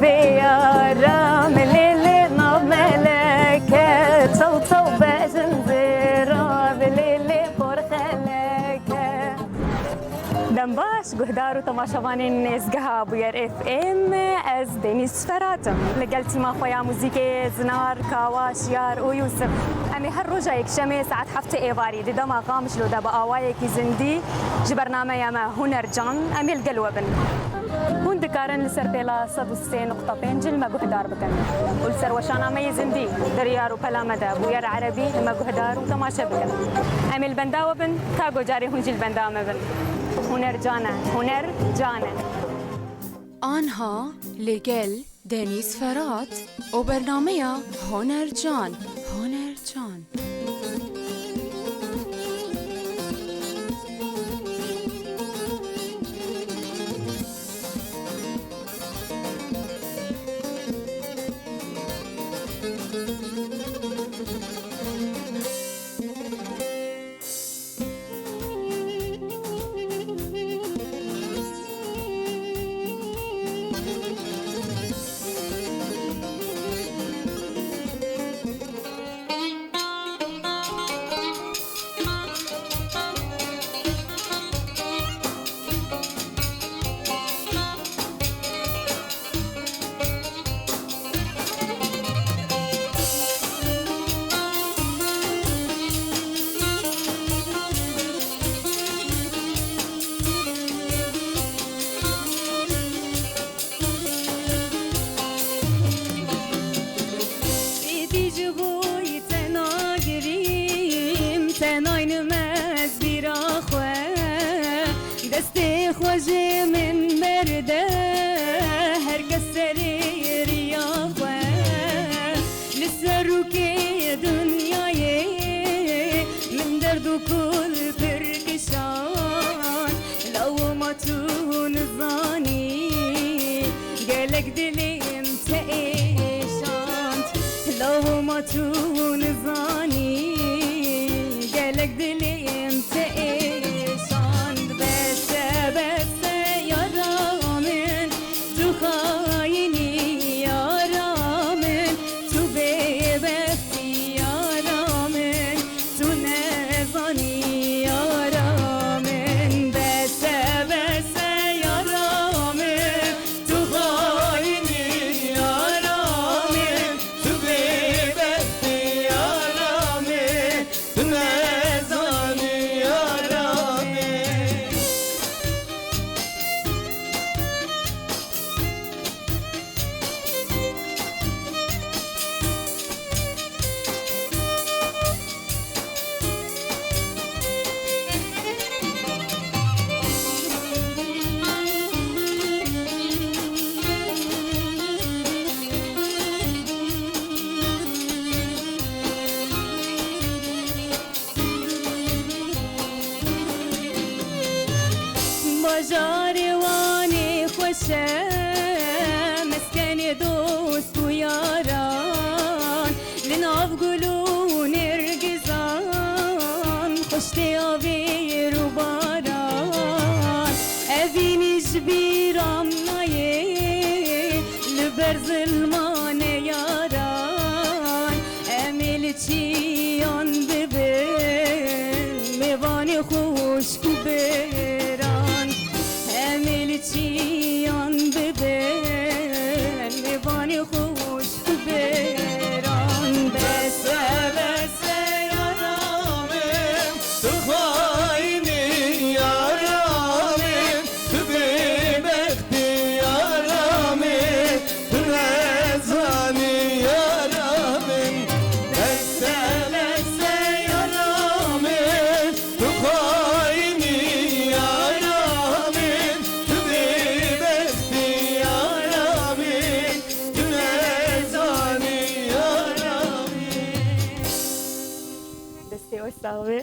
بيارا مليلي ناب ملكة تو تو بجنزيرا بليلي برخلكة دم باش گهدار و تماشاوانین ازگاه بویر اف ام از دنیس فراتم لقلتي ما خويا موزيكي زنار كاواش يار و يوسف امي هر رجا یک شمه ساعت هفته ایواری دیدم آقامش لو دبا آوای کی زندی جبرنامه یما هنر جان امي القلوبن هون دكارن لسر بلا صد سين نقطة بينجل ما جهدار بكن ولسر وشانا ما يزندي دريار وبلا مدى بوير عربي ما جهدار وتماشى بكن امي البنداوة بن كاجو جاري هونجي البندامة بن هنر جانا هنر جانا آنها لگل دنیس فرات و برنامه هنر جان هنر جان خوجي من مرده هرقص سرير يا خواه لسروكي دنياي من درد كل فرقشان لو ما تونظاني قالك دلي انت ايشانت لو ما تونظاني قالك دلي انت ايشانت بس يا رامن تو خايني يا رامن تو ببختي يا رامن تو نزاني يا رامن بس يا رامن تو خايني يا رامن تو ببختي يا رامن تو نزاني يا رامن باجاري واني خوشه مسكن دوست و یاران لناف گلو نرگزان خوشتی آوی رو باران اوینی جبیرام نایه لبر ظلمان یاران امیل چیان ببین میوانی خوش کو بران امیل چیان ببین میوانی خوش کو بران بس یا رامن تو خاینی یا رامن تو ببختی یا رامن تو نزانی یا رامن بس یا رامن تو خاینی یا رامن تو ببختی یا رامن تو نزانی یا رامن دستی استاوه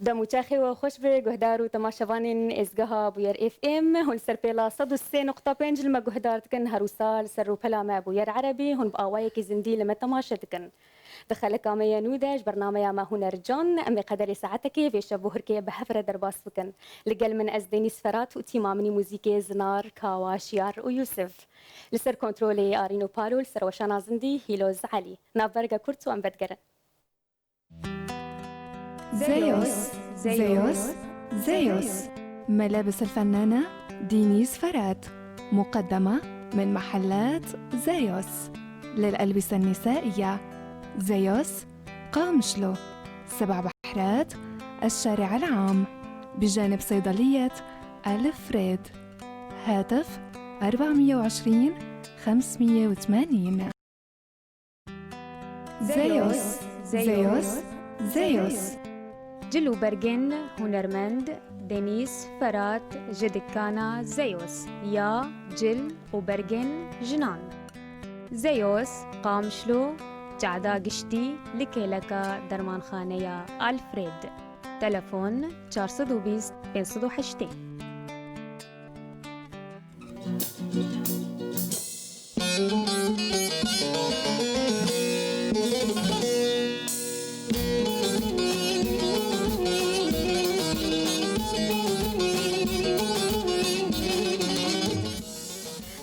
دموچاخي وخوش به گهدار و تماشاوانین ازگاه بویر اف ام هون سر پیلا 103.5 لما گهدار تکن هر سال سر و پلا ما بویر عربي هون بآوايك زندي لما تماشا تکن بخلكامية نودج برنامج ما هنرجان أمي قدري ساعتك في شبوهركي بهفرة درباس بكن لقل من أزديني سفرات وتيمامني موزيكي زنار كواشيار ويوسف لسر كنترولي آرينو بالو لسر وشانا زندي هيلوز علي نافرقا كورتو أم بدقرن زيوس ملابس الفنانة دينيس فرات مقدمة من محلات زيوس للألبسة النسائية زيوس قامشلو 7 بحرات الشارع العام بجانب صيدلية الفريد هاتف 420 580 زيوس جلو برجن هنرمند دينيس فرات جدكانا زيوس يا جل وبرجن جنان زيوس قامشلو جعدا قشتي لكيلكا درمان خانيا الفريد تلفون 420 560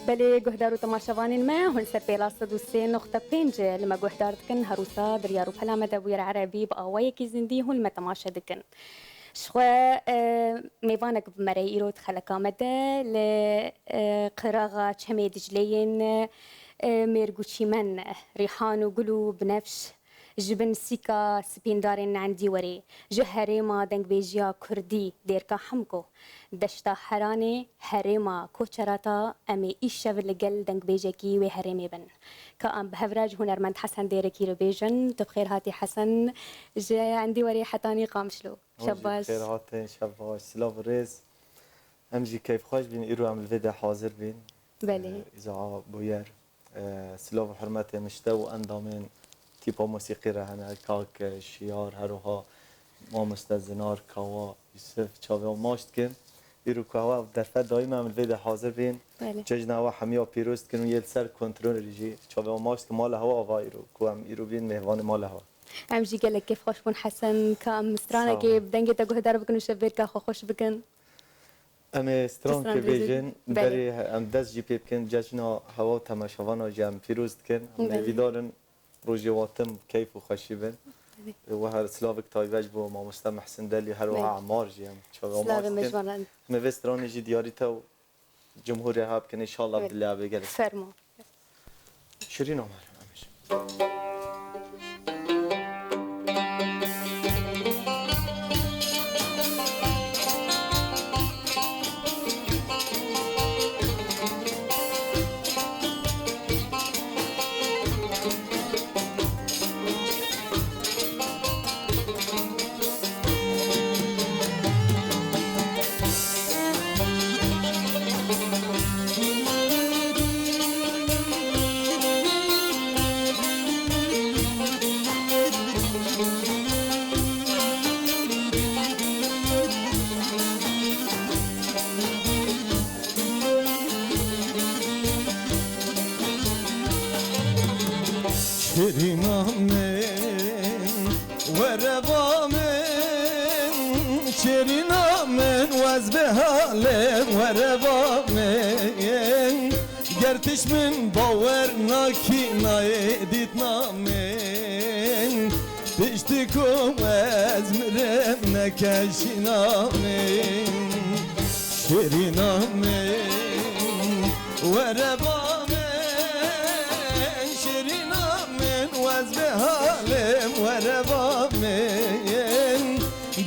بلي جهدارو تماشوان ما هون سبيلا صدوسين نقطة بينج لما جهدار دكن هروسا دريارو بلا مدبوير العربي بقوايا كي زندي هون ما تماشى دكن شخوا ميفانك بمري إيرو تخلقا مدى لقراغة شمي دجلين ميرغوشي من ريحان وقلو بنفش جبن سيكا سبين دارين عندي وري جهريما دنگ بيجيا كردي ديركا حمكو دشتا حراني هريما كوچراتا امي ايشاف لقل دنگ بيجيكي وي هريمي بن كأم بهفراج هنرمند حسن ديركي رو بيجن تبخير هاتي حسن جاي عندي وري حتاني قامشلو شباش خير هاتي شباش سلاف ريز امجي كيف خوش بين ايرو عمل فيدا حاضر بين بلي اذا بوير سلاف حرمتي مشتو اندامين تيبا موسيقى رهنا كاك شيار هروها ما مستزنار كوا يوسف چاوه ماشت کن ایرو کوا در فد دائما عمل ویده حاضر بین ججنا و همیا پیروست کن و یه سر کنترل ریجی چاوه ماشت که مال هوا آوا ایرو کوام ایرو بین مهوان مال هوا امجي قالك كيف خوش بون حسن كام سترانا كي بدنجي تقول دار بكن وشبير كا خوش بكن ام سترون که بیجن بری ام دست جی پی بکن ججنا هوا تماشاوانا جام پیروست کن ام ویدارن روجواتم كيف وخشيبن وهر سلافك تايبج بو ما مستمع حسن دلي هر وها عمار جيم سلاف مجمران ما وستراني جي دياريتا جمهوري هاب كن ان شاء الله بالله بقل فرمو شيرين عمر شرینامن وربامن شرینامن واز به حالم وربامن گرتش من باور ناکی نایدیت نامن دشتی کم از مرم نکشی نامن شرینامن وربامن از به حالم وربامن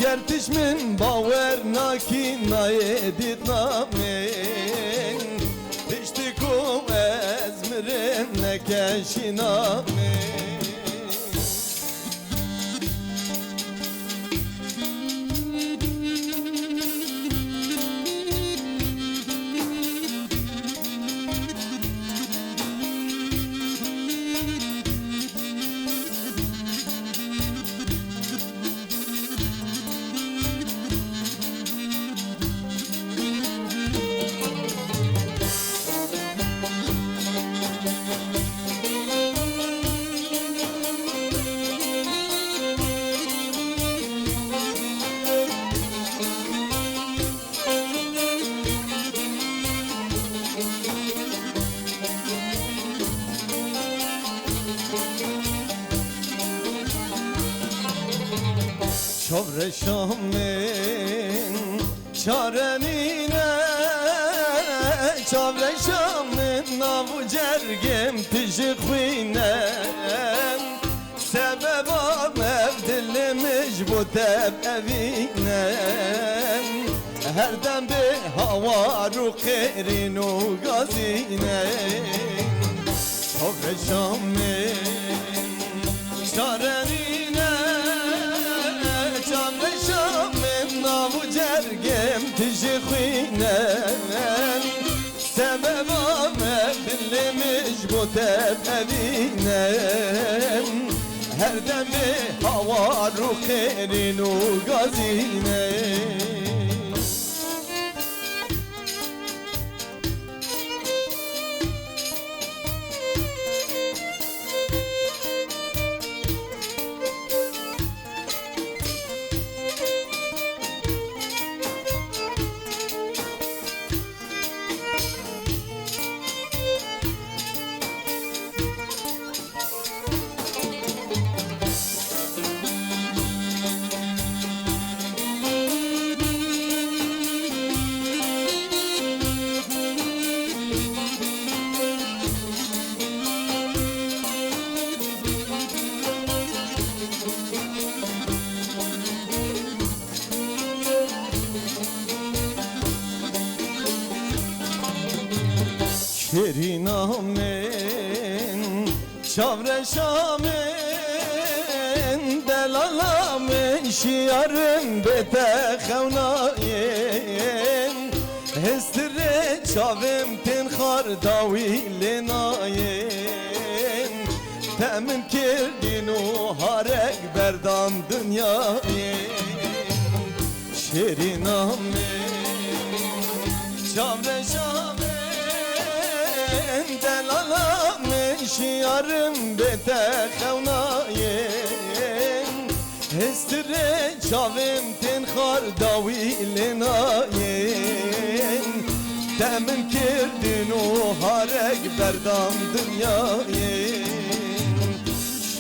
گرتش من باور ناکی نایدیت نامن دشتی کم از مرم نکشی نامن صبر شامن چارنینه صبر شامن نابو جرگم تجخوینم سبب مبدل مجبوتب أبينم هر دم به هوا رو قرین و گازینم صبر شامن چارنینه صبر شامن نابو جرگم تجخوینم سبب مبدل مجبوتب أبينم هر دم هوا رو قرین و گازینه شیرینامن چاور شامن دلالامن شیارم به تخوناین هستر چاوم تن خارداوی لناین تأمن کردین و هارک بردام دنیاین شیرینامن چاور شامن دلالامن شیارم به تخوناین هستر چاوم تن خارداوی لناین تأمن کردین و هارک بردام دنیاین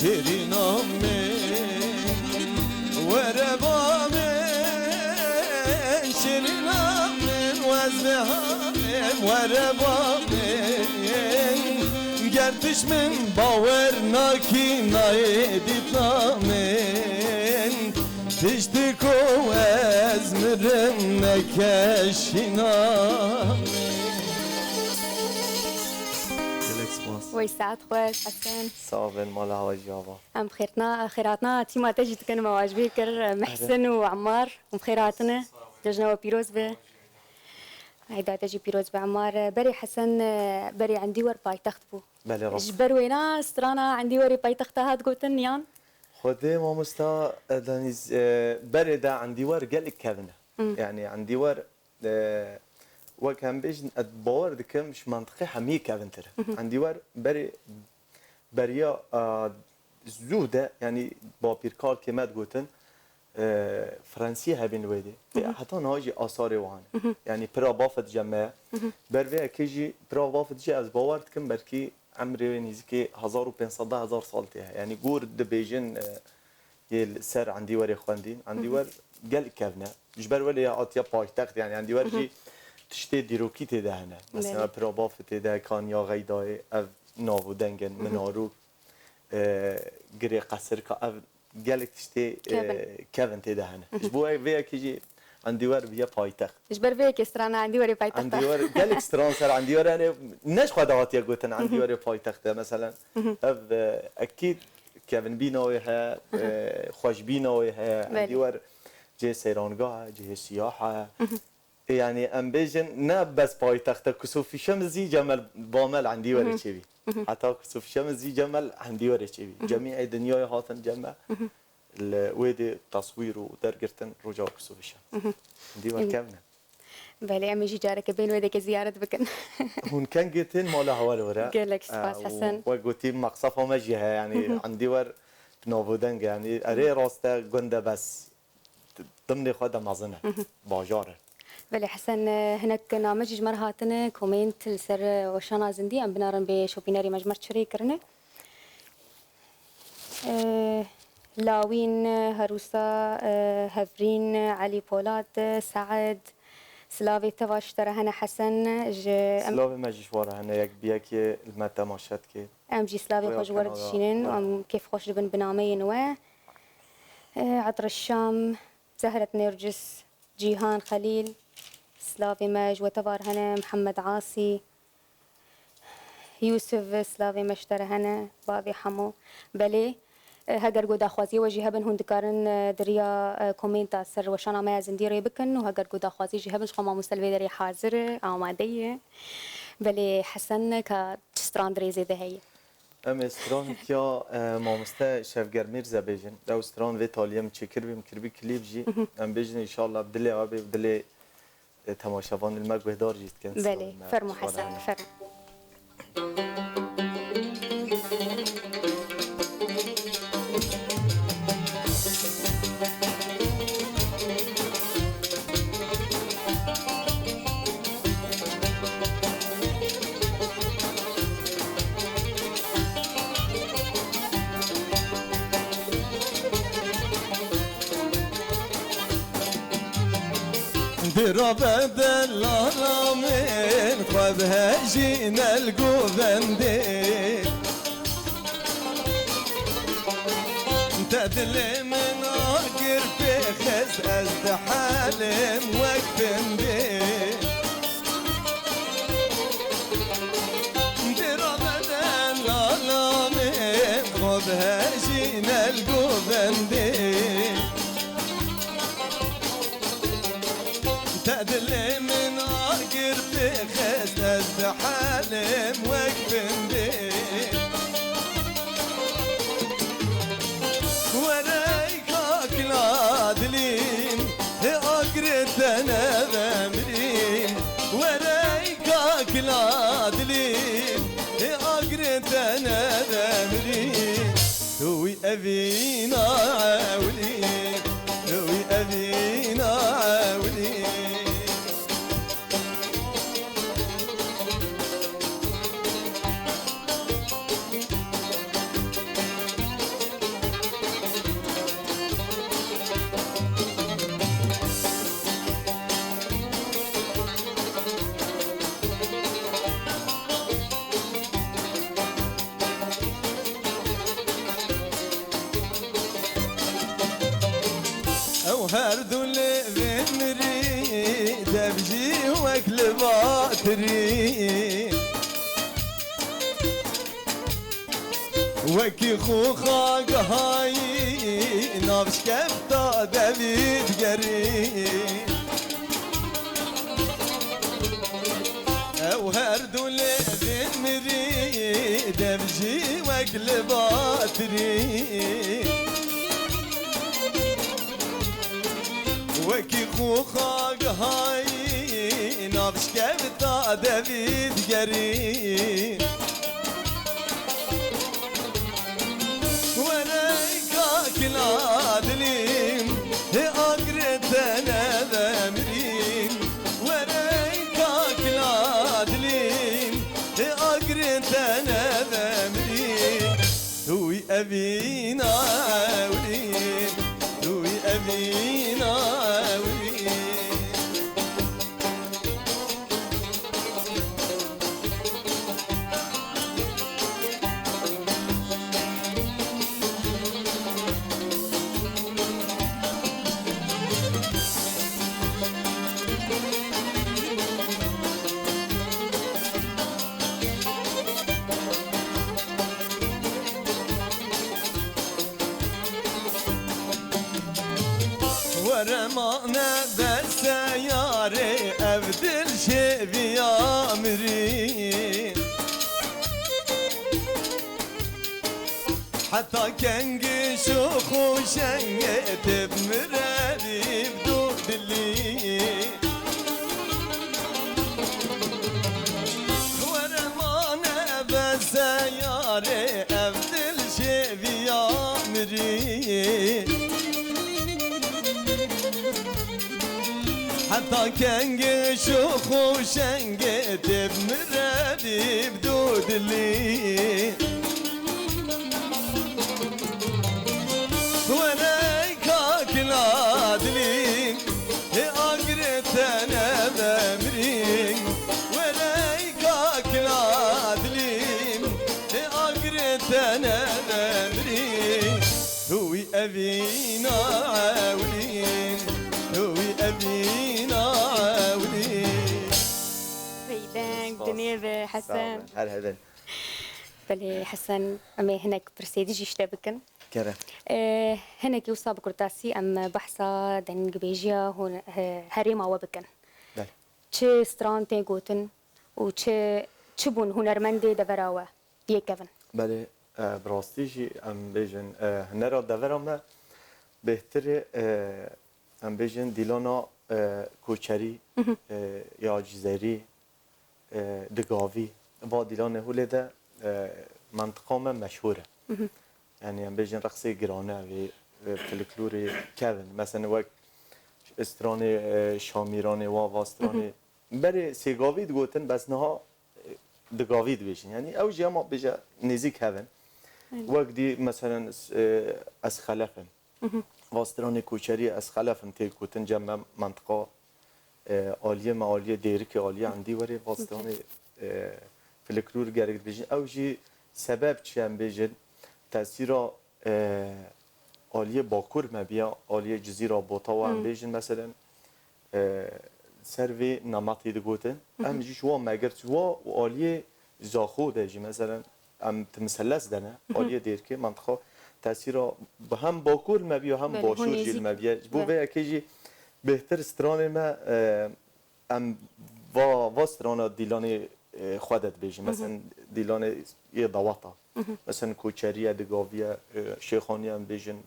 شیرینامن وربامن شیرینامن وزنهامن وربامن گردش من باور ناکی نایدید نامن تشتی کو از مرم نکشینامن ويسعد خوش حسن صابن مال هواي جابا ام خيراتنا تيما تجي تكن مواجبي كر محسن وعمار ومخيراتنا دجنا وبيروز به هيدا تجي بيروز بعمار بري حسن بري عندي ور بايتخت بو بله راست جبر وينا سترانا عندي وري بايتخت هاد قوتن يان خودي ما مستا دانيز بردا عندي ور قال كذنا يعني عندي ور وكان بيجن اتباور دكم مش منطقي حمي كافنتر عندي ور بريا زوده يعني بابير كار كمات قوتن فرنسي هبين ويدي حتى ناجي آثار وان يعني برا بافت جماعة بروي كيجي برا بافت جي از باور دكم بركي عمري نيزكي 1500 سالتها يعني قور دبيجن يل سر عندي ور خواندين عندي ور قال كافنا جبر ولا عطيا بايتخت يعني عندي ور جي تشتي ديروكي تدا هنا مثلا برا بافت تدا كان يا غيداي اف ناو دنگن منارو گری قصر که اف گلک تشتی کیون تیده هنه. جبوی ویا کیجی عندیوار بیا پایتخت. جبر ویا کستران عندیواری پایتخت. عندیوار گلک استران سر عندیوار هنه نش خداعتی گوتن عندیوار پایتخت مثلا اف اكيد کیون بینایی ها خوش بینایی ها عندیوار جه سیرانگاه جه سیاحه يعني ام بيجن نه بس پایتخت کسوفی شمزی جمل بامل عندیوار چی حتى كسوف شمزي جمل عندي ورشيبي جميع الدنيا هاتن جمع الويدي تصوير ودرجتن رجع كسوف الشمس عندي وركبنا بله أمي جارك بين ويدك زيارة بكن هون كان جيتين ماله هوال ورا قالك سباس حسن وقلتي مقصفة مجيها يعني عندي ور بنوفودنج يعني أري راسته جنده بس ضمن خدا مازنه باجاره بله حسن هناك نامج مرهاتنا كومنت لسر وشانا زندي ام بنارن بشوبيناري مجمر شري كرنا لاوين هروسا هفرين علي بولاد سعد سلافي تواش ترى هنا حسن سلافي ما جيش ورا هنا يك بياكي المتا ماشات كي ام جي سلافي خوش ورد شينين وام كيف خوش بن بنامي نوا عطر الشام زهرة نرجس جيهان خليل سلافي ماج وتبار هنا محمد عاصي يوسف سلافي مشترى هنا بابي حمو بلي هاجر جودا خوازي وجهه بن هندكارن دريا كومنتا سر وشانا ما زنديري بكن وهاجر جودا خوازي جهه بن خما مستلفي دري حاضر آمادية بلي حسن كستراندري زي هي ام استران كيا مامستا شفگر میرزا بیجن دو استران و تالیم چکر بیم کربی کلیپ جی ام بیجن ان شاء الله بدلی آبی بدلی تماشاوان المگوهدار جیت کن بلي فرمو حسن فرمو درا بدل من خذها جينا القوبندي تدلي من اقر في خز ازد حالم وقفندي درا بدل من خذها جينا القوبندي تدلي من اقر في خز ازد حالم وقفندي ورايكاك العادلين اقرت انا بامرين ورايكاك العادلين اقرت انا بامرين توي ابينا عاولين توي ابينا عاولين او هر دول بمري دبجي واكل باطري وكي خوخاق هاي نافش كفتا دبيت قري او هر دول بمري دبجي واكل باطري وكي خوخاق هاي نافش كفتا دبيت قري ونايكاك العادلين اقرت انا بامرين ونايكاك العادلين اقرت انا بامرين توي ابينا عاولين توي ابينا عاولين ورمانا بالسيارة أبدل شي بيامرين حتى كان قشوخ وشنقت بمراري بدود اللي ورمانا بالسيارة أبدل شي بيامرين حتى كان قشوخ وشنقت بمراري بدود اللي أبينا عاولين نوي أبينا عاولين فيدان دنيا حسن هل هذا بلي حسن أمي هناك برسيدي يشتبكن كره هناك يوصل بكرتاسي أم بحثا دن جبيجيا هون هريما وبكن بله چه ستران تيغوتن و چه بون هنرمنده دفراوه دیه کفن بله براستیجی ام بیجن هنرا دورم بهتر ام بیجن دیلانا کوچری یا جزیری دگاوی و دیلان هوله ده منطقه مشهوره يعني ام بیجن رقصی گرانه و فلکلوری کفن مثلا وقت استرانه شامیرانه و استرانه برای سیگاوی دگوتن بس نها دگاوی بیشن یعنی اوجی ما بجا نزیک هفن وقتی مثلا از خلفن واستران کوچری از خلفن تی کوتن جمع منطقه عالیه معالیه دیرک عالیه عندی وری واستران فلکلور گرگت بیشن اوجی سبب چیم بیشن تاثیر عالیه باکور مبیا عالیه جزیره بوتا و هم بیشن مثلا سروی نمطی دگوتن ام جیش و مگرت و عالیه زاخو دهجی مثلا ام تمثلث دنه عالیه دیر که منطقه تاثیر به هم باکور مبیا هم باشور جیل مبیا بو به اکیجی بهتر استران ما ام و استران دیلان خودت بیشی مثلا دیلان یه دواتا مثلا کوچریه دگاویه شیخانی هم بیشن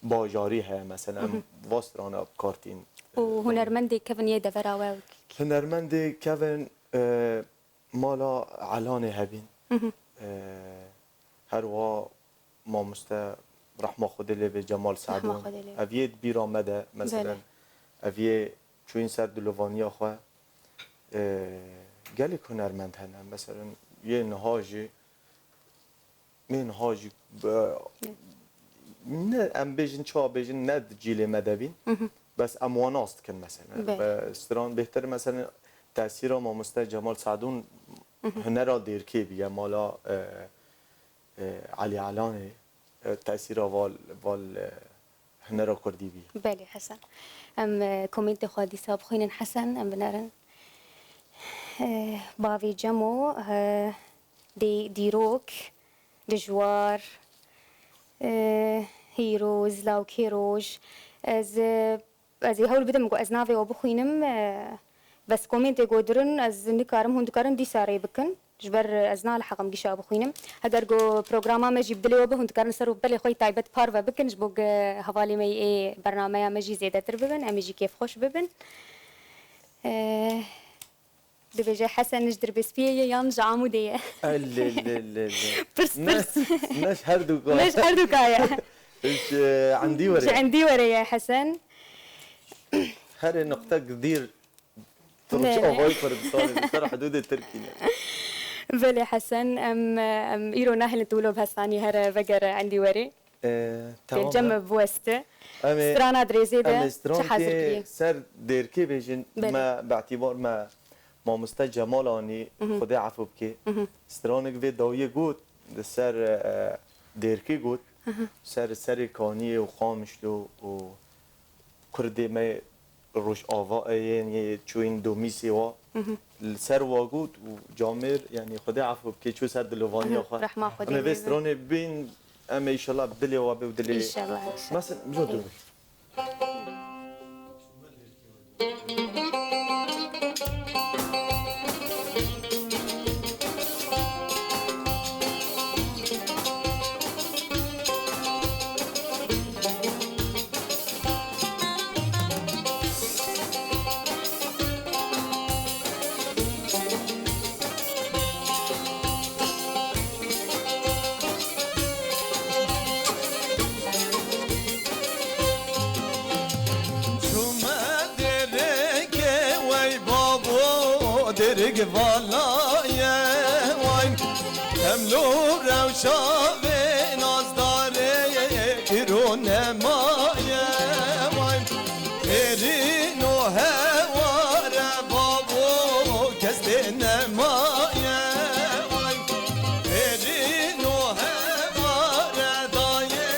باجاری ها مثلا و استران کارتین و هنرمنده کفن یه دفراوه هنرمند کفن مالا علان هبین هر وا ما مستا رحمه خود لی جمال سعدون اویه بیر آمده مثلا اویه چون سر دلوانی خواه گلی هنرمند هنم مثلا یه نهاجی نه ام بیجن چا بیجن نه جیل مدوین بس امواناست کن مثلا استران بهتر مثلا تاثیر ما مستا جمال سعدون هنرا دیر کی بیه مالا علی علانه تاثیر وال هنرا کردی بیه بله حسن ام کومنت خودی ساب خوینن حسن ام بنارن باوی جمو دیروک دجوار هیروز لاوک هیروش از هول بدم گو از ناوی و بخوینم بس کومنت گودرن از نکارم هند کارن دی ساری بکن جبر از نال حقم گیشا بخوینم اگر گو پروگراما مجی بدلی و به هند کارن سر بلی خوی تایبت پار و بکن جبوگ حوالی می ای برنامه مجی زیاده تر ببن امیجی کیف خوش ببن دبجه حسن نجدر بسپیه یانج عمودیه لا برس نش هر دوكاية ليش هردو كايا ايش عندي ورا عندي ورا يا حسن هر نقطة كثير ترجع غاي فرد صار حدود التركي بلي حسن ام ايرو ناهل تولو بهستاني هر بقر عندي وري تمام الجم بوسته سترانا دريزيدا حاضر كي سر ديركي بيجن ما باعتبار ما مستا جمالاني خدا عفو بكي سترانك في داوية قوت سر ديركي قوت سر كاني وخامشلو و كردي ما روش آواء يعني چوين دوميسي وا السر واقوت وجامر يعني خدا عفو بكي چو سر دلواني آخر رحمة خدا أنا في ستراني بين أما إن شاء الله بدلي وابي ودلي إن شاء الله مثلا بجد درگ والایه وای هملو روشا به نازداره ایرو نمایه وای ایرین و هواره بابو کس نمایه وای ایرین و هواره دایه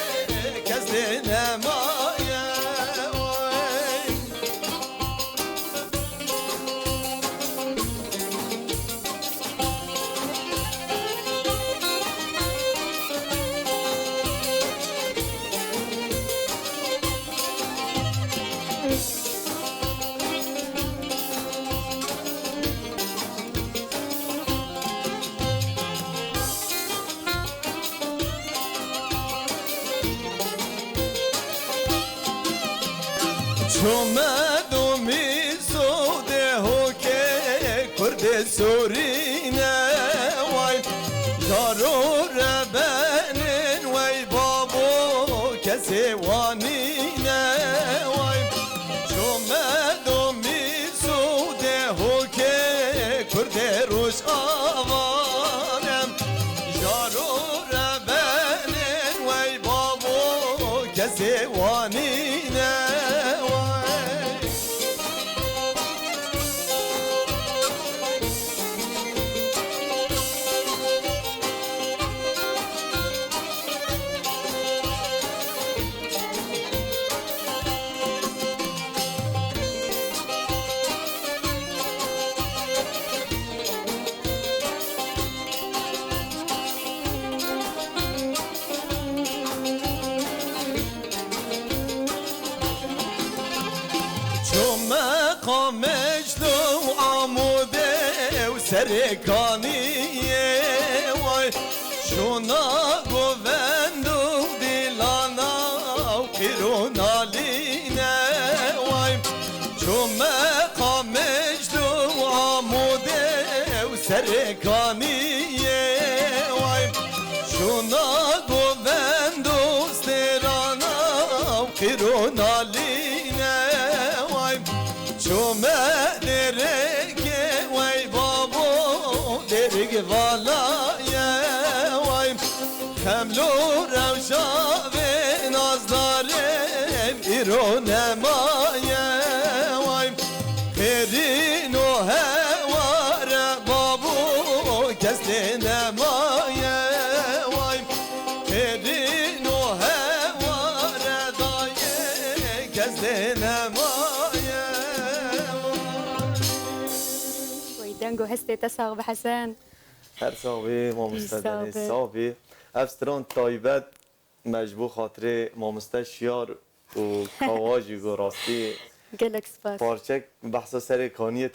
کس نمایه شومدومی سوده هو که کرد سورینه وای دارو ربنن وای بابو کسی وانینه وای شومدومی سوده هو که کرد روش آوانم دارو ربنن وای بابو کسی وانینه مجدو عموده و سرکانیه وای شونا گوندو دیلانا و قیرونالینه وای چو مقام مجدو عموده و سرکانیه وای شونا گوندو سترانا و قیرونالینه شومه درگه وای بابو درگه والایه وای خملو روشا و نازدارم ایرو نمایه وای خیرین و هوار بابو کس نمایه وای خیرین و هوار دایه کس نمایه دنگو هستی تساق بحسن هر صاحبی ما مستدنی صاحبی افستران تایبت مجبور خاطر ما مستشیار و کواجی گو راستی قلق سپاس پارچک بحثا سر کانیه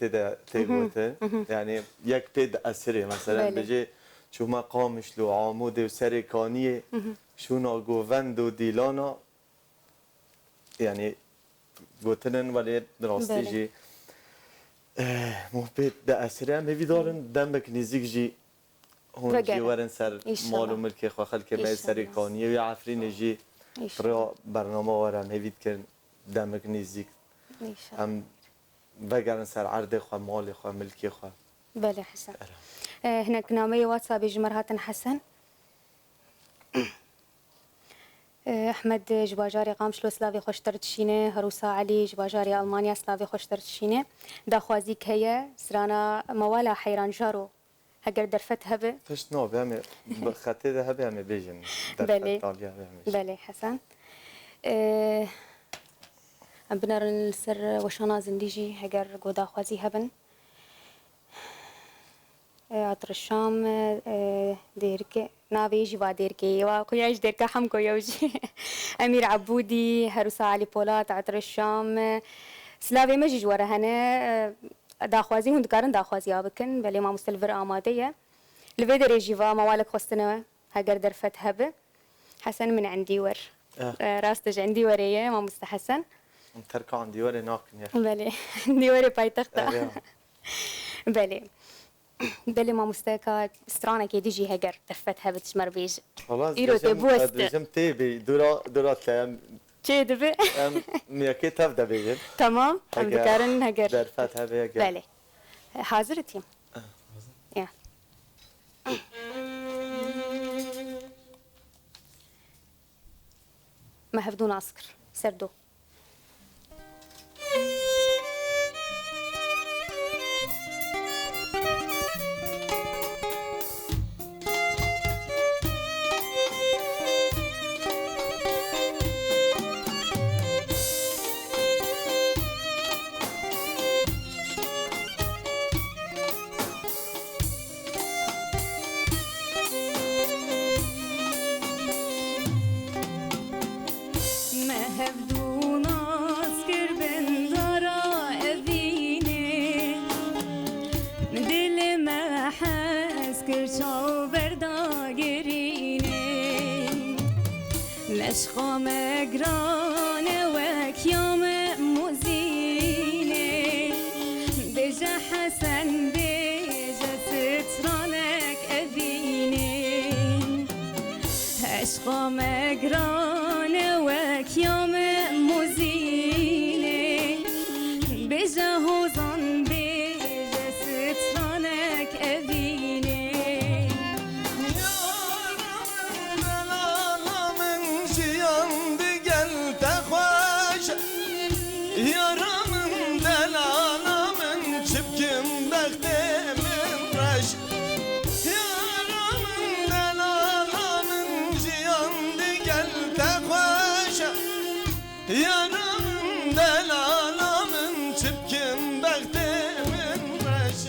تیگوته یعنی یک پید اثره مثلا بجه چو مقامش لو عامود و سر کانیه شونا گووند و دیلانا یعنی گوتنن ولی راستی جی محبت ده اسره هم هیوی دارن دمک نزیک جی هون جی ورن سر مال و ملک خواه خلک مای سریکانیه و عفرین جی را برنامه ورم هیوید کرن دمک نزیک هم بگرن سر عرض خواه مال خواه ملکی خواه بله حسن هناك نامي واتساب جمرهات حسن احمد جباجاري قامشلو سلافي خوشتر تشينه هروسا علي جباجاري المانيا سلافي خوشتر تشينه داخوازيك هي سرانا موالا حيران جارو هقر درفت هبه فش نو بيعمل خطي ده هبه هم بيجن بله حسن ام بنر السر وشانا زنديجي هقر قودا خوازي هبن عطر الشام ديرك ناوي جوا ديركي وقياش ديركا حمكو يوجي امير عبودي هروسا علي بولات عطر الشام سلافي مجي جوارا هنا داخوازي هند كارن داخوازي ابكن بلي ما مستلفر اماديه الفيدري جيفا موالك خستنا هاجر درفت هبه حسن من عندي ور راستج عندي وريه ما مستحسن تركوا عندي وري ناكن يا بلي عندي وري بايتختا بلي بلي ما مستكا استرانا كي ديجي هاجر درفتها بتشمر بيج خلاص ايرو تبوست دجم تيبي دورا تلاقي چه دبي ميكي تفدا بيجن تمام ام ذكرن هاجر درفتها بيجن بلي حاضرتي يا ما هفدون عسكر سردو عشقام گرانه و کیام عشقا مگرانه و کیام موزینه بجه هوزان بجه سترانک اوینه Yaramın jiyandı gel de hoş Yaramın delanamın çipkim bektemin reş Yaramın delanamın jiyandı gel de hoş Yaramın delanamın çipkim bektemin reş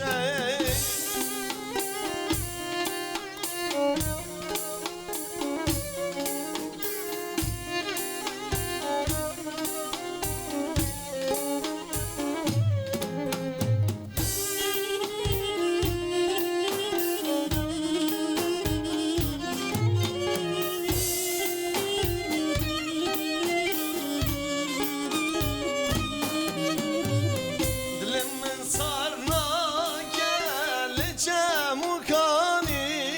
Dilimin sarna geleceğim ukani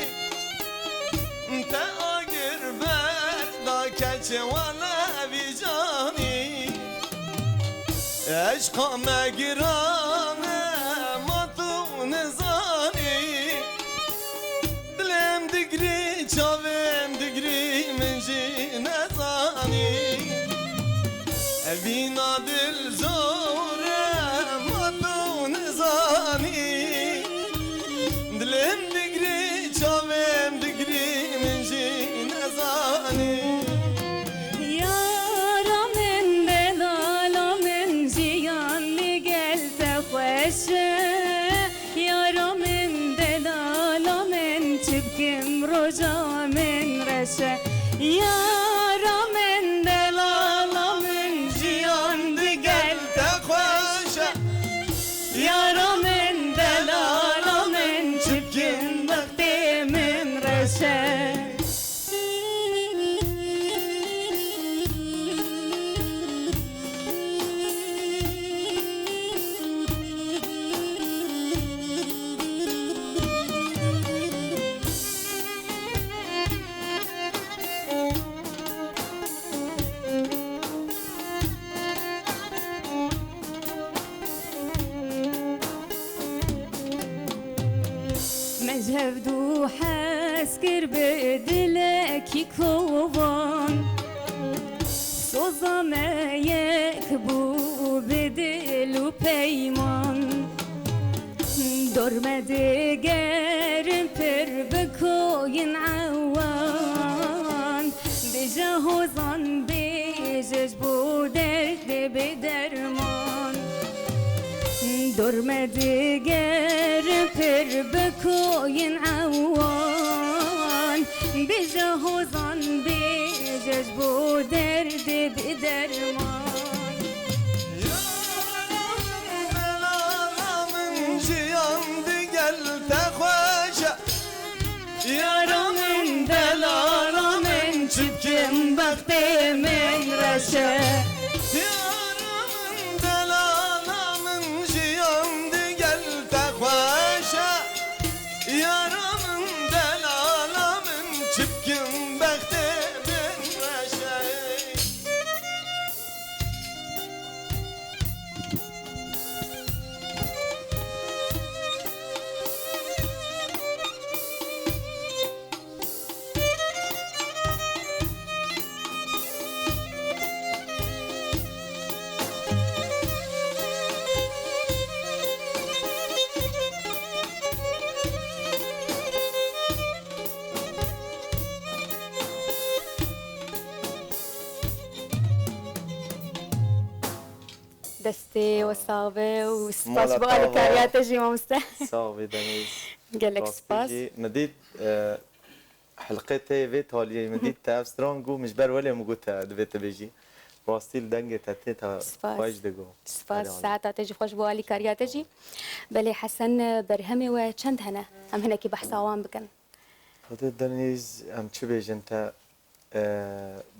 Te agir ver da keçe vana vicani Eşka megirane matu nizani Dilim digri çavim digri minci nezani Evina dil zore matu nizani Dilim digri çavim digri minci nezani Yaramın delalamın ziyanlı gel de hoş Yaramın delalamın çıpkim rocamın reşe Yaramın delalamın ziyanlı gel de hoş Yaramın delalamın çıpkim vaktimin reşe مجهد وحاسكر بدلك كوبان صوزا ما يكبو بدل وبيمان درمدي قارن پر بكوين عوان بجهوزان بجج بودرد بدرمان درمدي قارن پر بكوين عوان بجهوزان بجج بودرد بدرمان Yaramın jiyandı gel de hoş Yaramın delalamın çıpkim baktimin reşe Yaramın delanamın jiyandı gel de hoş Yaramın delanamın çipkim bektemin reşe دستي وصابة وسباس مالا بقى طابة. الكاريات تجي ممسة صافي دنيز قالك سباس مديت حلقتي فيت هولي مديت تاف سترونجو مش بر ولا مقوتا دفيت بيجي واستيل دنجة تاتيتا سباس. وايش دقو سپاس ساعتا تجي خوش بوالی کاریا تجي بلي حسن برهمي و چند هنا هم هنا كي بحث عوام بكن خود دنیز ام چه بیجن تا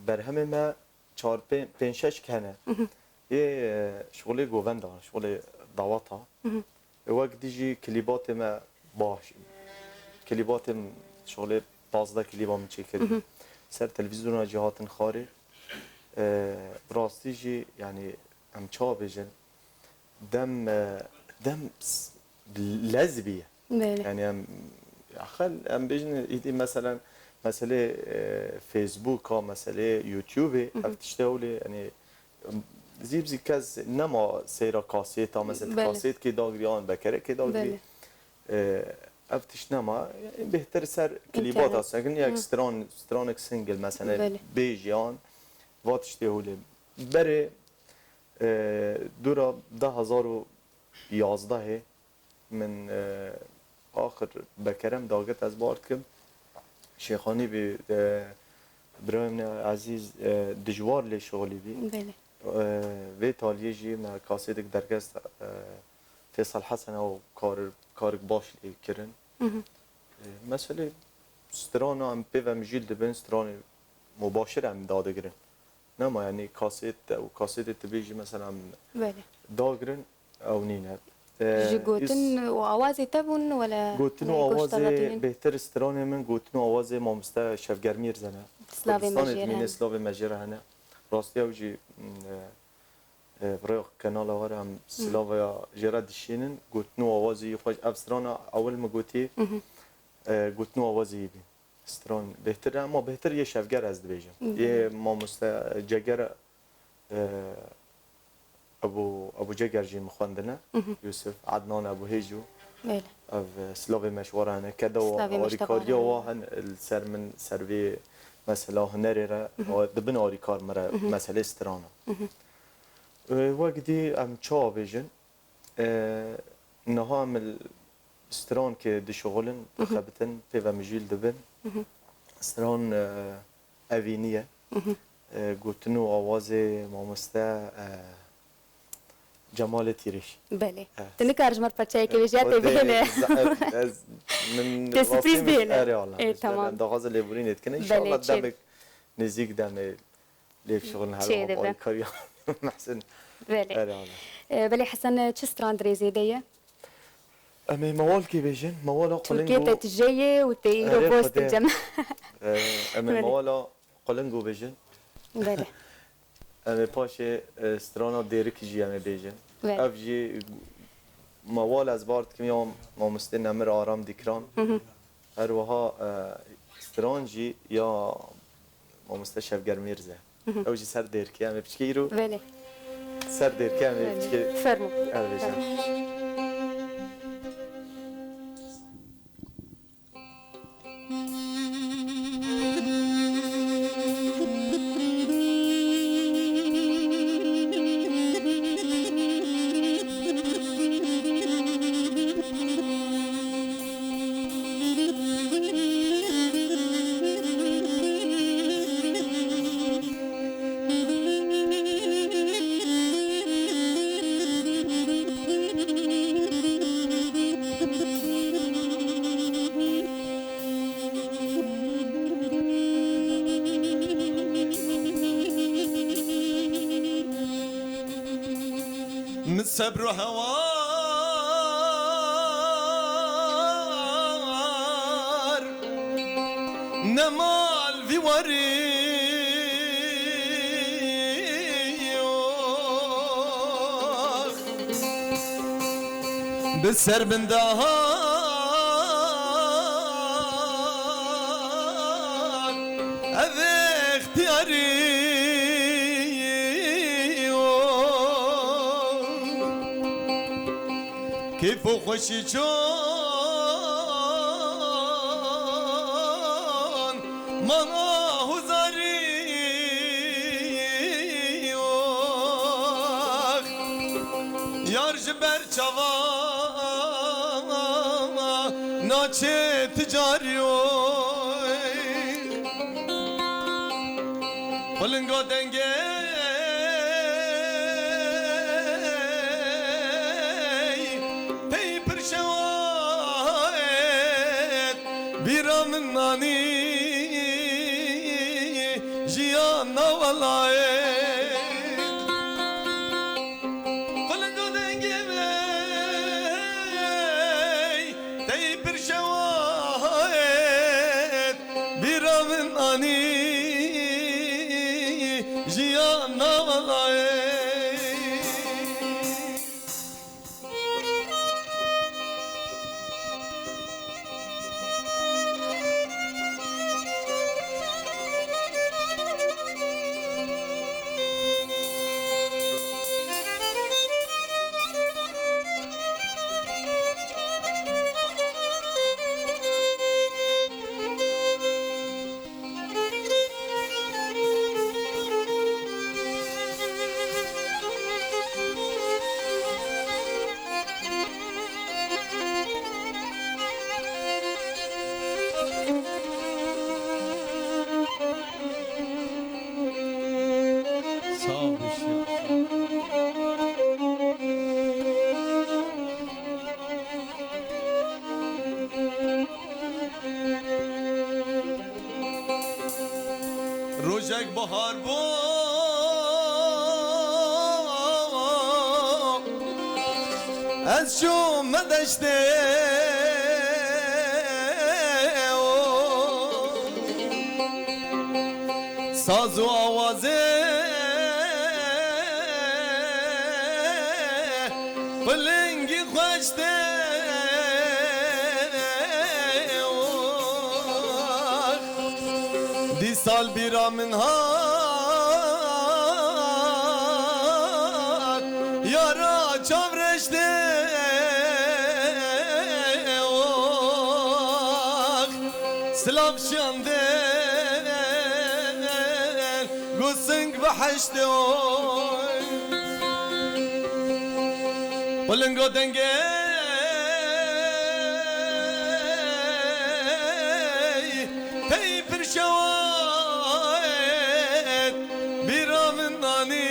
برهم ما چهار پنجش کنه یه شغل گوون دار شغل دعوتا وقت دیجی کلیبات ما باش کلیبات شغل 15 کلیبا من چه کردی سر تلفزیون جهات خارج براستی جی یعنی ام چا بجن دم لزبیه بله يعني ام بيجن ايدي مثلا مساله فيسبوك او مساله يوتيوب افتشتولي يعني زيب زي كاز نما سيرا كاسيت او مثلا بله. كاسيت كي داغريان بكره كي داغري بله افتش نما يعني بهتر سر كليبات إنترنت. اصلا يك سترونك سنجل مثلا بله. بيجيان واتشتولي بري دورا 2011 من آخر بکرم داغت از بارد کم شیخانی به برای عزیز دجوار لی شغلی بی بله و تالیه جی ما کاسیدک درگست فیصل حسن او کارک باش لی کرن مثلا سترانا هم پی و مجیل دبن ستران مباشر هم داده گرن نما یعنی کاسید تبیجی مثلا بله داگرن او نینه جي جوتن وأوازي تبون ولا گوتن و يعني آواز كوشتغطين؟ بهتر استرانه من گوتن و آواز مامسته شفگر میرزنه سلاوي مجير هن. سلاوی مجیر هنه راستی او جی برای کانال آواره هم سلاوی جرا دشینن گوتن و آوازی خوش افسرانه اول ما گوتی گوتن و آوازی بی استران بهتر اما بهتر یه شفگر از بیجم یه مامسته جگر ابو جگر جی مخواندنه یوسف عدنان ابو هیجو بله اف سلاوی مشوارانه کدا و سلاوي آریکاریا مشتغل. واهن السر من سروی مثلا هنری را و دبن آریکار مرا مثلا استرانا وقتی ام چا بیجن نها ام استران که دشغلن خبتن پی و مجیل دبن استران اوینیه گوتنو آواز مامسته جمال تیریش بله تنكر جمر باتشاي كي جاتي بينا من تسبريز بينا. اري إيه، تمام. دغاز ليبورين يتكن ان شاء الله بله، تشيد. دمك نزيك دم ليف شغل تشيد هذا بله. كاريا محسن بله اري بله حسن تشستران دريزي ديا امي موال كي بيجن موال تركيا قلنجو تجيه وتيرو أري بوست خدي. الجمع امي بله. موال قلنجو بيجن بله امي باشي سترانا ديرك جي امي بيجن بله. افجي موال از بارد که میام مامسته نمر آرام دیکران هر وها سترانجی یا مامسته شفگر میرزه او جی سر دیرکی همه بچکی رو بله سر دیرکی همه بچکی فرمو الویجم من صبر وهوار نمال في وريخ بالسر بندهار هذا اختياري كيف خوشي جان مناه زاري يار جبر چوا ناچه تجاري قلنگو دنگه من نانی جیان والای قلنگو دنگی می تی پر شوایت بیرا من نانی روزک بهار بو از شوم دشته ساز و آوازه بلنگی خوشته دی سال بیرا من هات یارا چاورشته سلاف شانده گوسنگ بحشته بلنگو دنگه پی پر شواد بیرا من نانی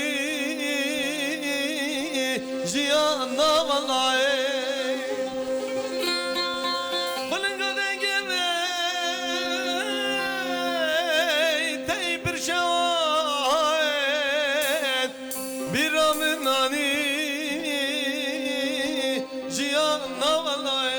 جیانا والله بلنگو دنگه پی پر شواد بیرا من نانی جیانا والله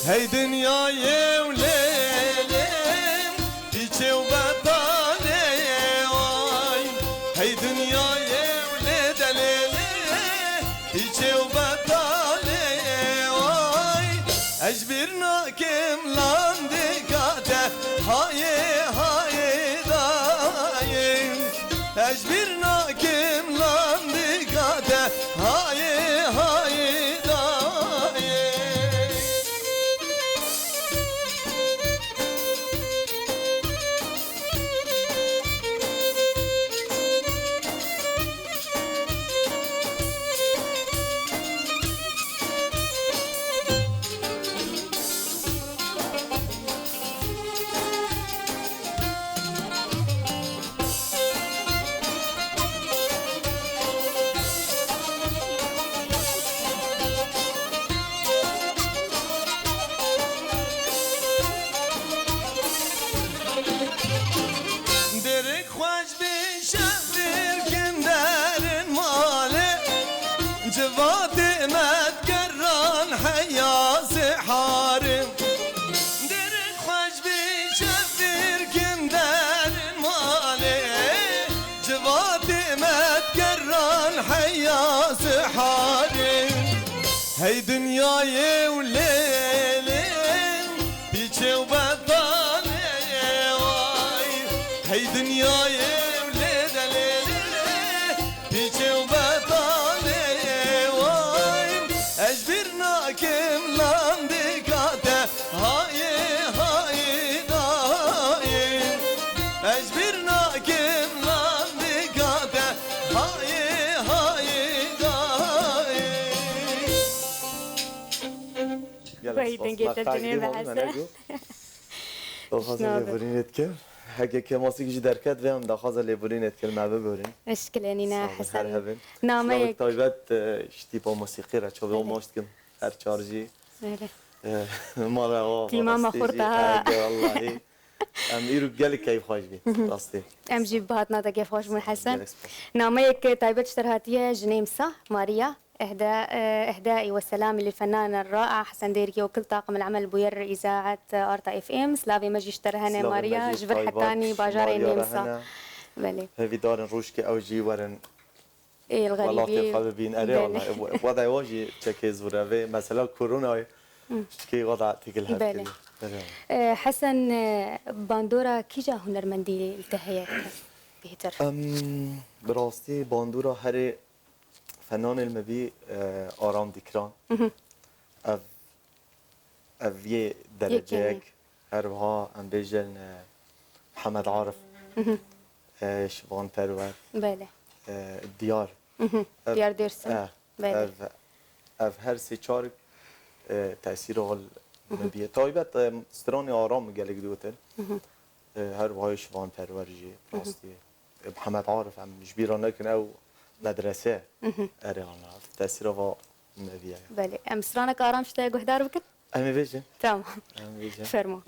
هی دنیای ولیم پیچه و بطاله وای هی دنیای ولدلیله پیچه و بطاله وای اجبر ناکم لاندکاته های های دایم اجبر ناکم لاندکاته های های جواد متقران حياس حارم در خوش بشفر كندر مالي جواد متقران حياس حارم هي دنياي وليلي بيچه وبطالي واي هي دنياي وليلي بيچه وبطالي اجبرناكم لاندقاته هاي هاي داي اجبرناكم لاندقاته هاي هاي داي بايدن جدا جنين حسن خواصل لبورینت کرد هگه که ماسیگی درکت ویم دخواست لبورینت کرد معبه بورین اشكلانينا حسن نامه نامه تایبت شتیپا موسیقی را چوبه ماشت کن هر چارجی مارا تیما ما خورتها والله ام ایرو گلی کیف خوش بی راستی ام جيب بهاتنا دقيقة خوش من حسن ناميك طيبة اشترهاتية جنيمسة ماريا إهدائي والسلام للفنان الرائع حسن ديركي وكل طاقم العمل بوير إذاعة أرتا اف ام سلافي مجي اشترهنا ماريا جبر حتاني باجاري نيمسا بله هفي دارن روشكي أو جي ورن ايه والله الغريبي خببين أري والله وضع واجي تشكي زورة مثلا كورونا كي وضع تقل بله. حسن باندورا کی جا هنرمندی التهيئ بهتر براستي باندورا هري فنان المبي آرام ديكران اف يه درجاك هروها ام بيجن محمد عارف شبان ترور بله الديار ديار ديرسن بله اف هر سي چارك تأثيره المبي طيبت ستراني آرام قالك دوتن هروها شبان ترور جي براستي محمد عارف ام جبيرا نكن او مدرسة أريانا تأثيره المبي بله ام سرانك آرام شتا گهدار بکن أمي فيجن تمام أمي فيجن فرما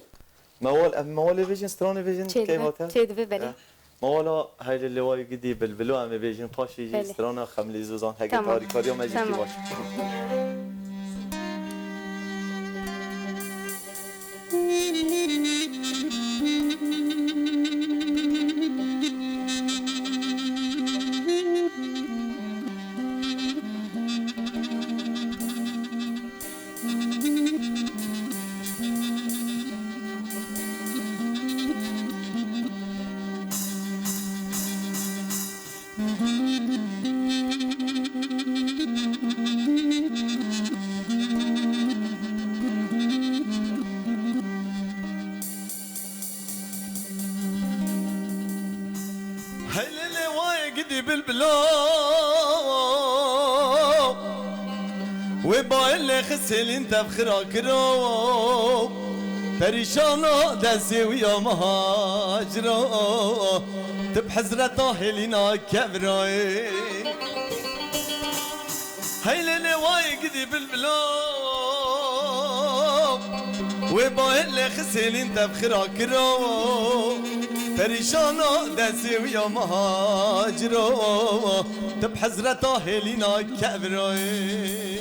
موال فيجن ستراني فيجن كيف هاتها؟ تشيد بله مولا هاي اللي واي قدي بالبلو أمي فيجن باش يجي سترانا خملي زوزان هاي تاري كاريو ما يجي باش وبايل خسل انت بخراك رو بريشانا دسي ويا مهاجرو تبحزرة هلينا كبراي هيلي واي قدي بالبلاد وبايل خسل انت بخراك رو بريشانا دسي ويا مهاجرو تبحزرة هلينا كبراي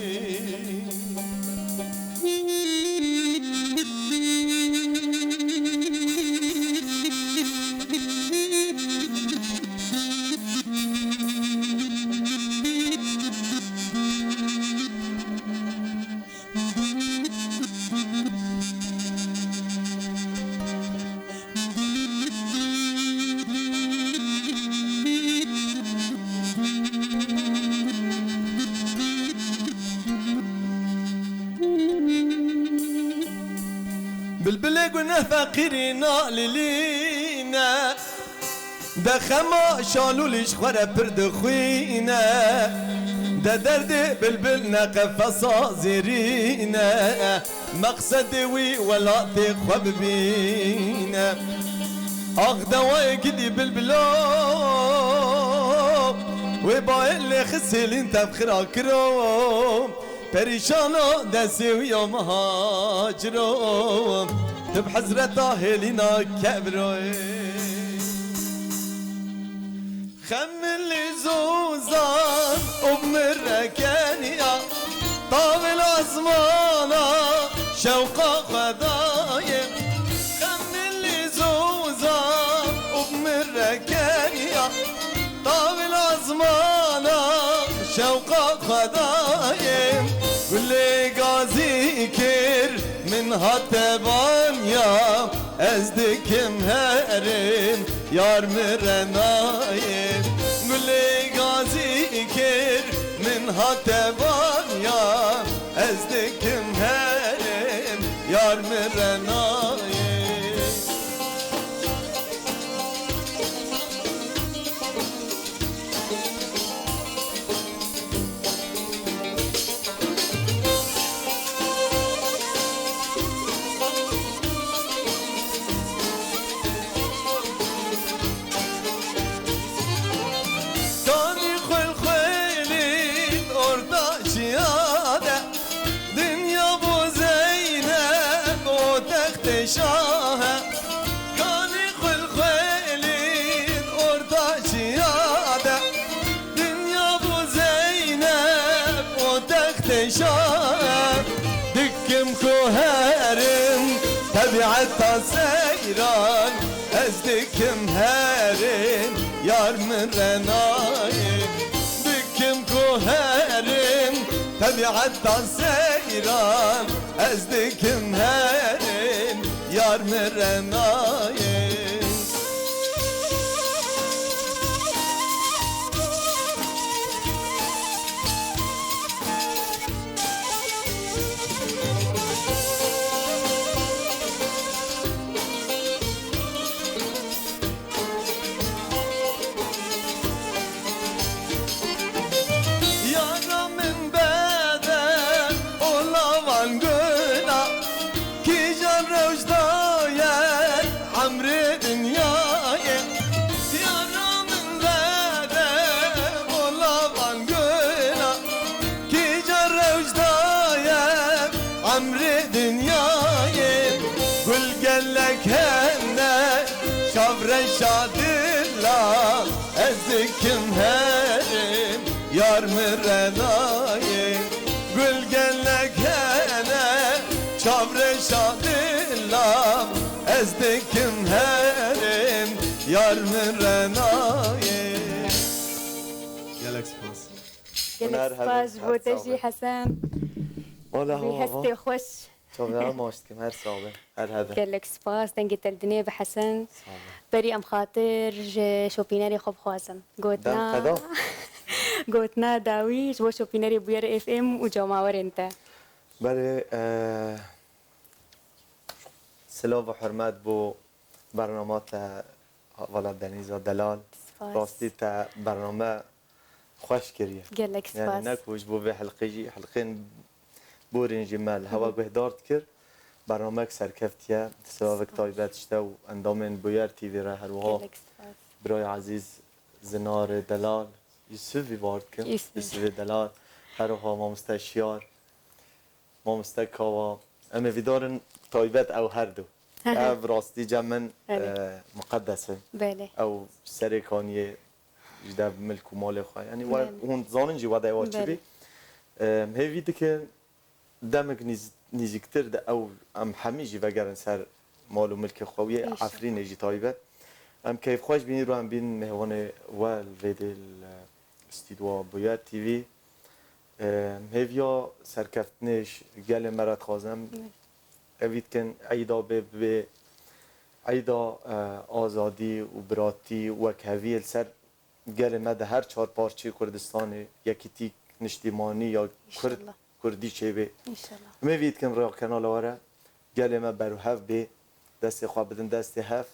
بالبلق فقيرنا للينا دخما شالو ليش خورا برد خوينا دا درد بالبلنا قفصا زيرينا مقصد وي ولا تخوب بينا اغدوا كدي بالبلو وبايل خسل انت بخراك رو بريشانا دسي ويا مهاجرو بحزرة هلينا كبروي خملي زوزان وبمركانيا طاول أزمانا شوقا خدايم خملي زوزان وبمركانيا طاول أزمانا شوقا خدايم كل غازي كير من هاتبانيا ازدكم هرم يار مرنايم كل غازي كير من هاتبانيا ازدكم هرم يار مرنايم شاه كاني خل خيلين أرضا شيادة دنيا بو زينب وتخت شاه دكم كوهرم تبعت سيران أزدكم هرم yar mrenayı Dikim kuherim tabiattan seyran Ez dikim herim yar mrenayı Şadırla ezdikim herim yar mrenayı Gül gellek hele çavre şadırla ezdikim herim yar mrenayı Gelek spas قالك سباس بوتجي حسن ولا هو بيحستي خوش شوف انا ماشت كم هر صعبه هر هذا قالك سباس دنگی تلدنی بحسن بری ام خاطر شوپینری خوب خوازم دم خدا گوتنا داویش و شوپینری بویر اف ام و جامعور انت بله سلاف و حرمت بو برنامات ولاد دنیزا دلال راستی تا برنامه خوش کریه قالك يعني سباس نكوش بو في حلقين بورين جمال هوا بهدارت كر برنامج سركفتيا سبابك طيبات شتو اندامن بوير تي في راه هروها قالك سباس براي عزيز زنار دلال يوسف وارد كم يوسف دلال هروها ما مستشيار ما مستكوا اما في دارن طيبات او هردو براستي جمن مقدسه بله او سركانيه جدا ملك ومال خو يعني هون زانن جي وضعي واجبي هي فيدي که دمك نزیکتر ده او ام همیجی وگرن سر مال و ملک خویه عفرین جی طایبه ام کیف خوش بینی رو هم بین مهوان ول ویدل استیدوا بویت تیوی هیویا سرکفتنش گل مرد خوازم اوید کن عیدا به عیدا آزادی و براتی و کهویل سر گل مده هر 4 پارچه کردستان یکی تیک نشتیمانی یا کردی چه به ان شاء الله می‌وید کن راه کانال واره گل ما برو هف به دست خواب بدن دست هف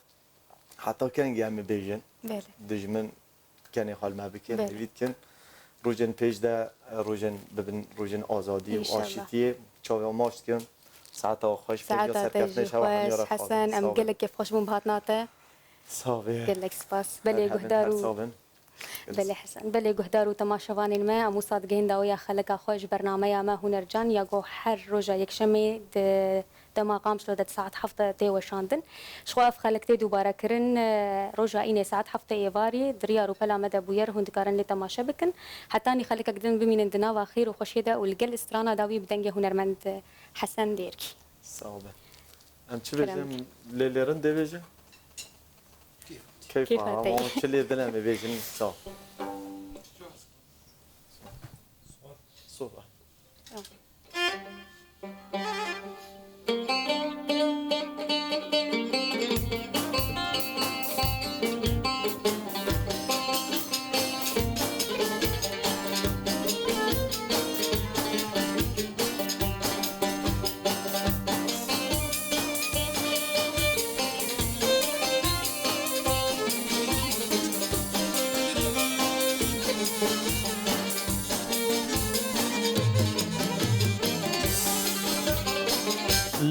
حتی کنگی هم بیجن بله دجمن کنی حال ما بکن بله. می‌وید کن روزن پیش ده روزن ببین روزن آزادی و آشتیه چاو ماست کن ساعت خوش ساعت تجي خوش حسن ام قالك كيف خوش بون بهاتناته صافي قالك سباس بلي قهدارو بله حسن بله گهدارو تماشاوان ما امو صادقين داويا خلقا خوش برنامه ما هنرجان یا گو هر روزا یکشمی دما قام شلو دت ساعت هفته تي وشاندن شخواف خلقتي دوباره کرن روزا اینه ساعت هفته ایواری دریا رو پلا مده بویر هند کارن لی تماشا بکن حتی نی خلقا قدن بمين دنا و خير و خوشيده والقل استرانا داوي بدنگه هنرمند حسن ديركي صعبه ام چه بجم لیلرن ده بجم كيف هو شلي دنا بيجن صح صوبه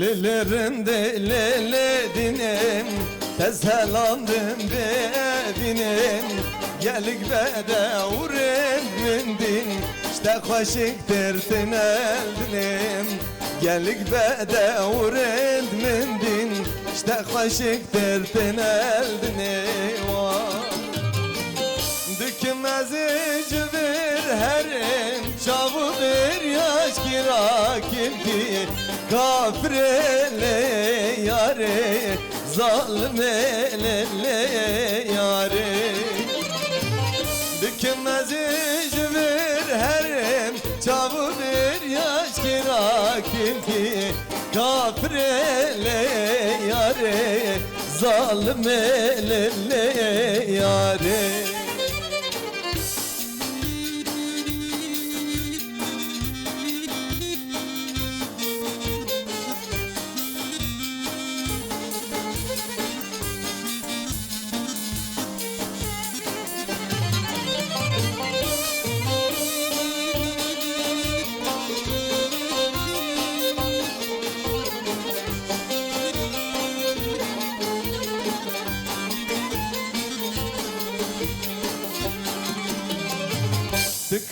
Lelerimde leledinim Tezhelandım bevinim Gelik bede uğrendindin İşte hoşiktir tineldinim Gelik bede uğrendindin İşte hoşiktir tineldinim Dükmezi cübir herim Çavu bir yaş kirakildi Kafirele yare, zalimele yare kilki Kafir ele yare Zalim ele yare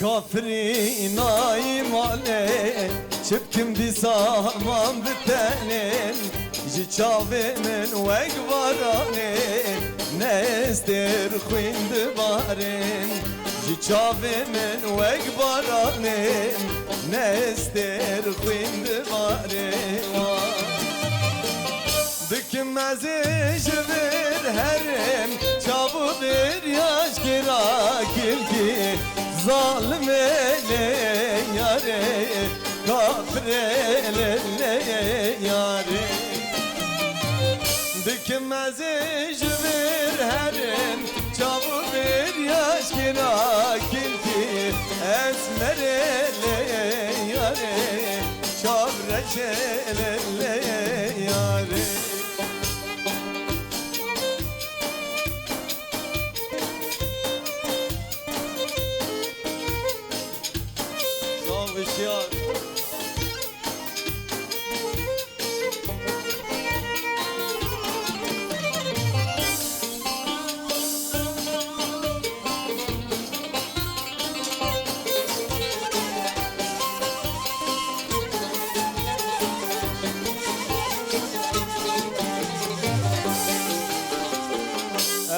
Kafri naim ale Çıpkim di saman bitenin Ji çavimin vek varane Nestir khuynd barin Ji çavimin vek varane Nestir khuynd barin Dikmez jivir herim Çabu bir yaş gira kilki Zalim ele yare Kafir ele yare Dikmez jivir herim Çabu bir yaş gira kilki Esmer ele yare Çavreç ele yare Yar.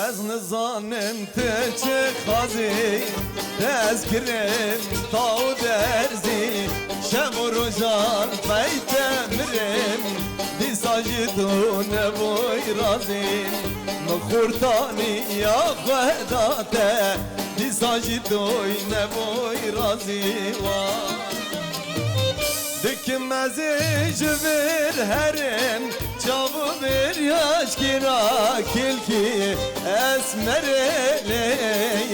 Ez nizanim te xazî Tezkirim tav derzi Şem rojan peytemrim Disajı tu neboy razim Mıkhurtani ya khedate Disajı tu neboy razim Dikmez jivir herim Çavu bir yaş gira kilki Esmer ele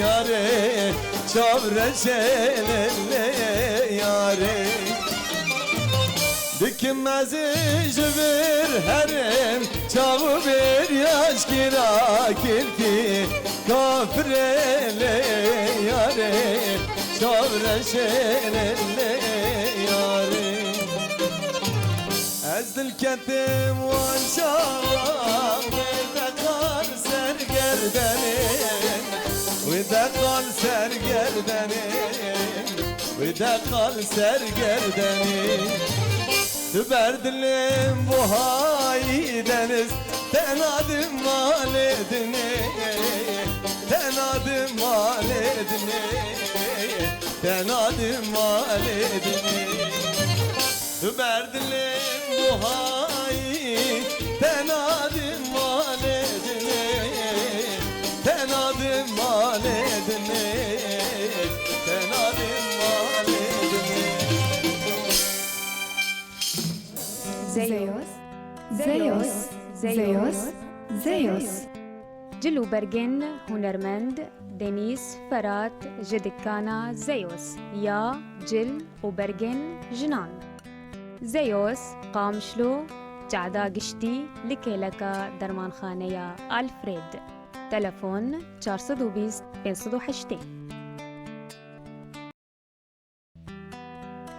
yare Çavreç ele yare Dikmez jivir herim Çavu bir yaş gira kilki Kafir ele yare Çavreç ele yare Ez dilketim van şavam Ve de kal sergerdenim Ve de kal sergerdenim Ve de kal sergerdenim Tüber dilim bu hayi deniz Tenadım mal edini Tenadım mal edini Tenadım mal edini Tüber dilim bu hayi Tenadım mal edini Tenadım mal edini Tenadım mal edini زيوس زيوس زيوس زيوس جلو برگن هنرمند دنیس فرات جدکانا زيوس يا جل وبرگن جنان زيوس قامشلو جعدا قشتي لكيلكا درمان خانيا ألفريد تلفون 420 508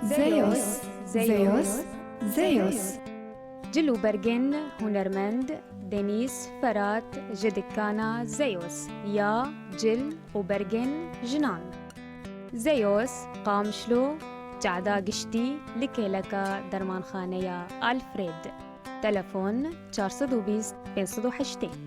زيوس زيوس زيوس جلو برگن هنرمند دنیس فرات جدکانا زيوس يا جل وبرگن جنان زيوس قامشلو جعدا قشتي لكيلكا درمان خانيا ألفريد تلفون 420 508